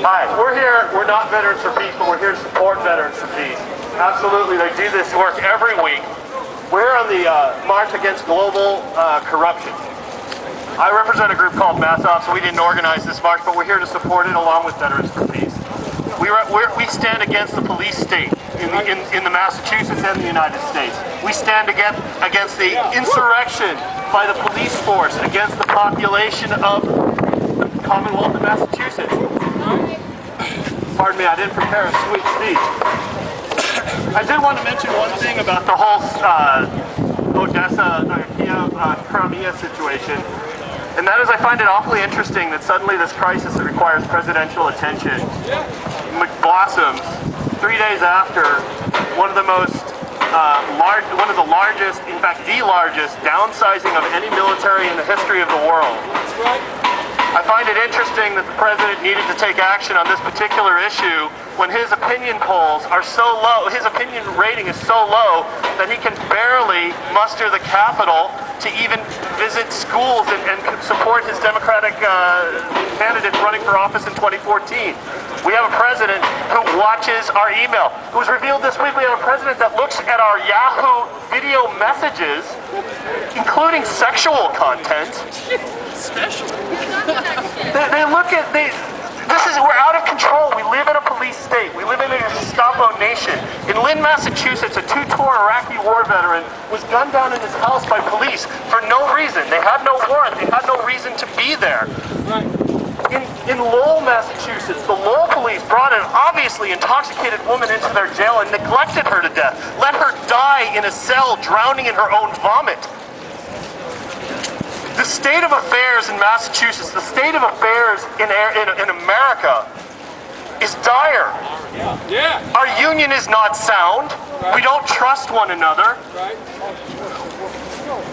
Hi, we're here, we're not Veterans for Peace, but we're here to support Veterans for Peace. Absolutely, they do this work every week. We're on the March Against Global Corruption. I represent a group called MassOff, so we didn't organize this march, but we're here to support it along with Veterans for Peace. We stand against the police state in the Massachusetts and the United States. We stand against the insurrection by the police force against the population of the Commonwealth of Massachusetts. Pardon me, I didn't prepare a sweet speech. I did want to mention one thing about the whole Odessa, Crimea situation. And that is, I find it awfully interesting that suddenly this crisis that requires presidential attention blossoms 3 days after one of the largest, in fact the largest, downsizing of any military in the history of the world. I find it interesting that the president needed to take action on this particular issue when his opinion polls are so low, his opinion rating is so low that he can barely muster the capital to even visit schools and support his Democratic candidate running for office in 2014. We have a president who watches our email. It was revealed this week we have a president that looks at our Yahoo video messages, including sexual content. Special. They look at, we're out of control. We live in a police state. We live in a Gestapo nation. In Lynn, Massachusetts, a two-tour Iraqi war veteran was gunned down in his house by police for no reason. They had no warrant. They had no reason to be there. Right. In Lowell, Massachusetts, the Lowell police brought an obviously intoxicated woman into their jail and neglected her to death. Let her die in a cell, drowning in her own vomit. The state of affairs in Massachusetts, the state of affairs in America is dire. Yeah. Our union is not sound. We don't trust one another.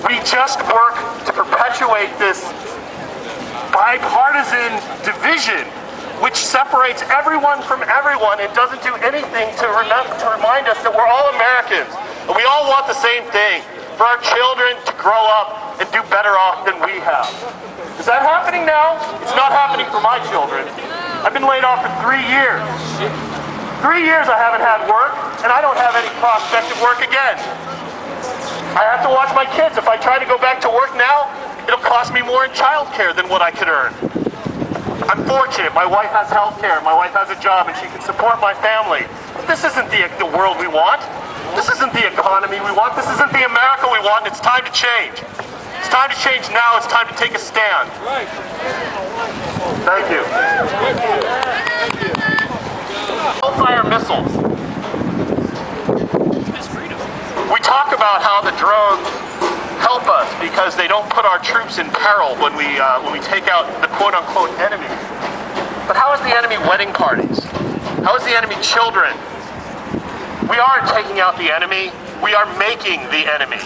We just work to perpetuate this bipartisan division which separates everyone from everyone and doesn't do anything to remind us that we're all Americans and we all want the same thing, for our children to grow up and do better off than we have. Is that happening now? It's not happening for my children. I've been laid off for 3 years. 3 years I haven't had work, and I don't have any prospect of work again. I have to watch my kids. If I try to go back to work now, it'll cost me more in childcare than what I could earn. I'm fortunate. My wife has health care. My wife has a job, and she can support my family. But this isn't the world we want. This isn't the economy we want. This isn't the America we want. It's time to change. It's time to change now. It's time to take a stand. Right. Thank you. Hellfire missiles. We talk about how the drones help us because they don't put our troops in peril when we take out the quote-unquote enemy. But how is the enemy wedding parties? How is the enemy children? We aren't taking out the enemy. We are making the enemy.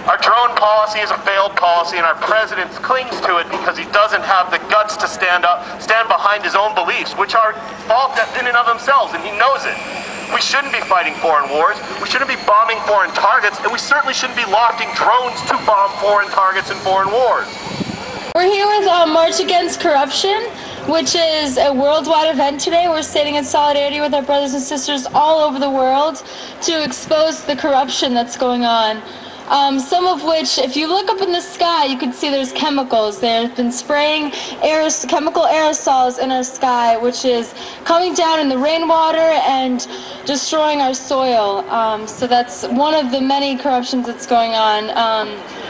Our drone policy is a failed policy, and our president clings to it because he doesn't have the guts to stand behind his own beliefs, which are false in and of themselves, and he knows it. We shouldn't be fighting foreign wars. We shouldn't be bombing foreign targets, and we certainly shouldn't be lofting drones to bomb foreign targets in foreign wars. We're here with March Against Corruption, which is a worldwide event today. We're standing in solidarity with our brothers and sisters all over the world to expose the corruption that's going on. Some of which, if you look up in the sky, you can see there's chemicals. They've been spraying chemical aerosols in our sky, which is coming down in the rainwater and destroying our soil. So that's one of the many corruptions that's going on.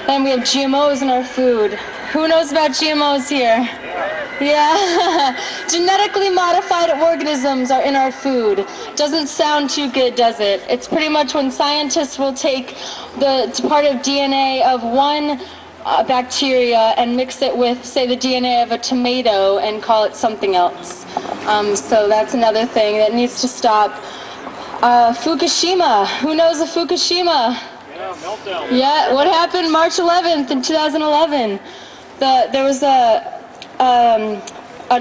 Then we have GMOs in our food. Who knows about GMOs here? Yeah. Genetically modified organisms are in our food. Doesn't sound too good, does it? It's pretty much when scientists will take the part of DNA of one bacteria and mix it with, say, the DNA of a tomato and call it something else. So that's another thing that needs to stop. Fukushima. Who knows of Fukushima? Yeah, meltdown. Yeah, what happened March 11th in 2011? There was an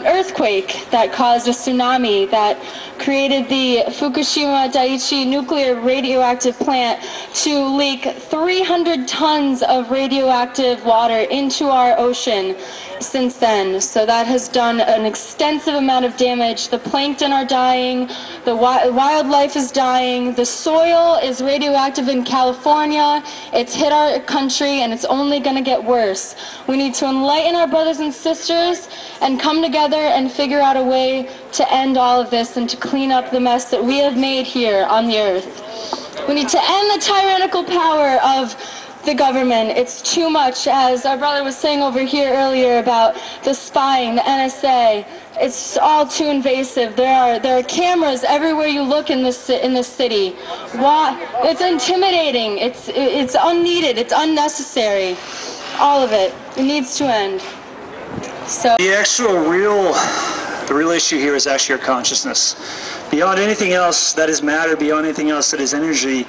earthquake that caused a tsunami that created the Fukushima Daiichi nuclear radioactive plant to leak 300 tons of radioactive water into our ocean. since then. So that has done an extensive amount of damage. The plankton are dying, the wildlife is dying, the soil is radioactive in California, it's hit our country, and it's only going to get worse. We need to enlighten our brothers and sisters and come together and figure out a way to end all of this and to clean up the mess that we have made here on the earth. We need to end the tyrannical power of the government. It's too much, as our brother was saying over here earlier about the spying, the NSA. It's all too invasive. There are cameras everywhere you look in this city. Why? It's intimidating. It's unneeded. It's unnecessary. All of it. It needs to end. So the real issue here is actually your consciousness. Beyond anything else that is matter, beyond anything else that is energy,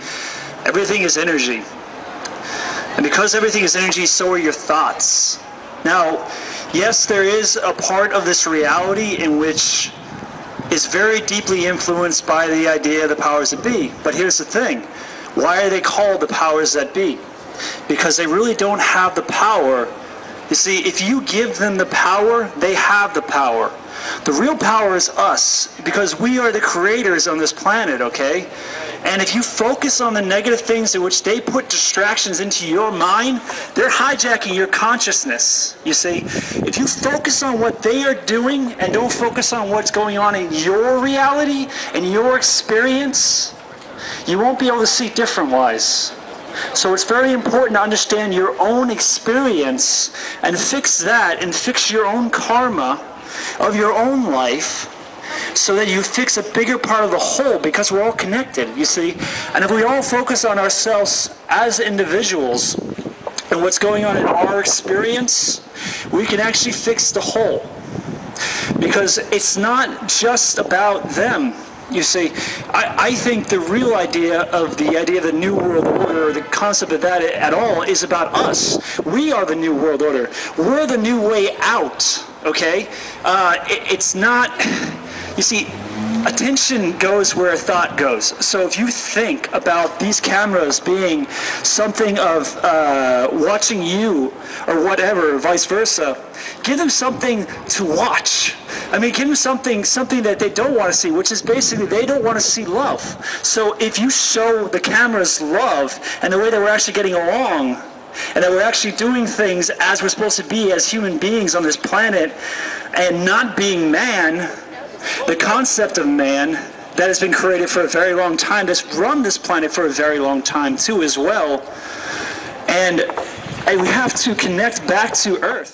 everything is energy. And because everything is energy, so are your thoughts. Now, yes, there is a part of this reality in which is very deeply influenced by the idea of the powers that be. But here's the thing. Why are they called the powers that be? Because they really don't have the power. You see, if you give them the power, they have the power. The real power is us, because we are the creators on this planet, okay? And if you focus on the negative things in which they put distractions into your mind, they're hijacking your consciousness, you see? If you focus on what they are doing and don't focus on what's going on in your reality and your experience, you won't be able to see different-wise. So it's very important to understand your own experience and fix that and fix your own karma of your own life so that you fix a bigger part of the whole, because we're all connected, you see. And if we all focus on ourselves as individuals and what's going on in our experience, we can actually fix the whole. Because it's not just about them. You see, I think the real idea of the New World Order, or the concept of that at all, is about us. We are the New World Order. We're the new way out, okay? It's not, you see, attention goes where thought goes. So if you think about these cameras being something of watching you or whatever, vice versa, give them something to watch. I mean, give them something that they don't want to see, which is basically they don't want to see love. So if you show the cameras love and the way that we're actually getting along, and that we're actually doing things as we're supposed to be as human beings on this planet, and not being man, the concept of man that has been created for a very long time, that's run this planet for a very long time too as well, and we have to connect back to Earth.